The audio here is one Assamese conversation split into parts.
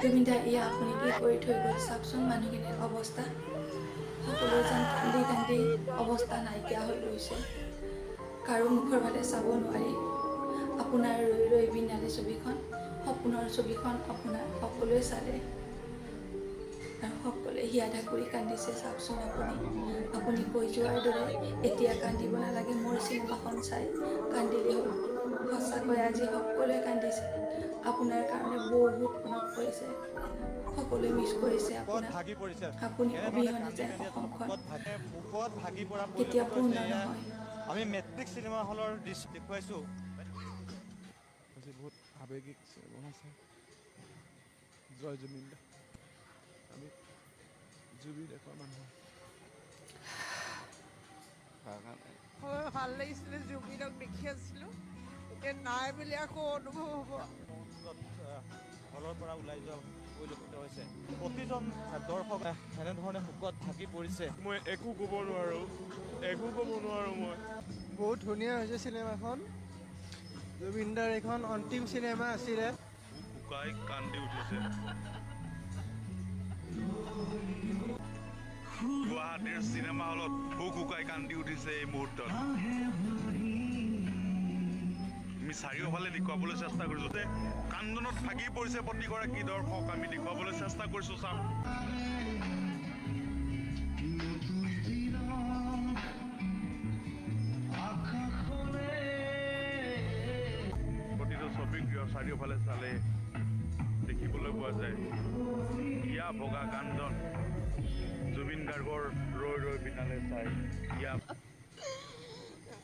জুবিন দা এয়া আপুনি কি কৰি থৈ গ'ল চাওকচোন মানুহখিনিৰ অৱস্থা সকলোৱে যেন কান্দি কান্দি অৱস্থা নাইকিয়া হৈ গৈছে কাৰো মুখৰ ফালে চাব নোৱাৰি আপোনাৰ ৰৈ ৰৈ বিনালে ছবিখন সপোনৰ ছবিখন আপোনাৰ সকলোৱে চালে আৰু সকলোৱে হিয়া ঢাকুৰি কান্দিছে চাওকচোন আপুনি কৈ যোৱাৰ দৰে এতিয়া কান্দিব নালাগে মোৰ চিনেমাখন চাই কান্দিলে হ'ল সঁচাকৈ আজি সকলোৱে কান্দিছে আপোনাৰ কাৰণে বহুত মনত পৰিছে সকলোৱে মিছ কৰিছে আপোনাক আপুনি অবিহনে যে অসমখন কেতিয়া পূৰ্ণ নহয় আমি মেট্ৰিক চিনেমা হলৰ দৃশ্য দেখুৱাইছোঁ আজি বহুত আৱেগিক চিনেমা আছে জয় জুবিন দা আমি জুবিন দেশৰ মানুহ হয় ভাল লাগিছিলে জুবিনক দেখি আছিলোঁ এতিয়া নাই বুলি আকৌ অনুভৱ হ'ব হলৰ পৰা ওলাই যোৱা পৰিলক্ষিত হৈছে প্ৰতিজন দৰ্শক এনেধৰণে শোকত ঢাকি পৰিছে মই একো ক'ব নোৱাৰোঁ মই বহুত ধুনীয়া হৈছে চিনেমাখন জুবিন দাৰ এইখন অন্তিম চিনেমা আছিলে শুকাই কান্দি উঠিছে গুৱাহাটীৰ চিনেমা হলত শুকাই কান্দি উঠিছে এই মুহূৰ্তত আমি চাৰিওফালে দেখুৱাবলৈ চেষ্টা কৰিছোঁ যে কান্দনত ভাগি পৰিছে প্ৰতিগৰাকী দৰ্শক আমি দেখুৱাবলৈ চেষ্টা কৰিছোঁ চাওক প্ৰতিটো ছবিক চাৰিওফালে চালে দেখিবলৈ পোৱা যায় ইয়া বগা কান্দন জুবিন গাৰ্গৰ ৰৈ ৰৈ বিনালে চাই ইয়া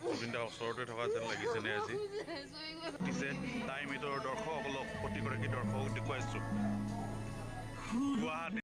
জুবিন দাৰ ওচৰতে থকা যেন লাগিছেনে আজি পিছে টাইম এইটৰ দৰ্শকসকলক প্ৰতিগৰাকী দৰ্শকক দেখুৱাইছোঁ গুৱাহাটী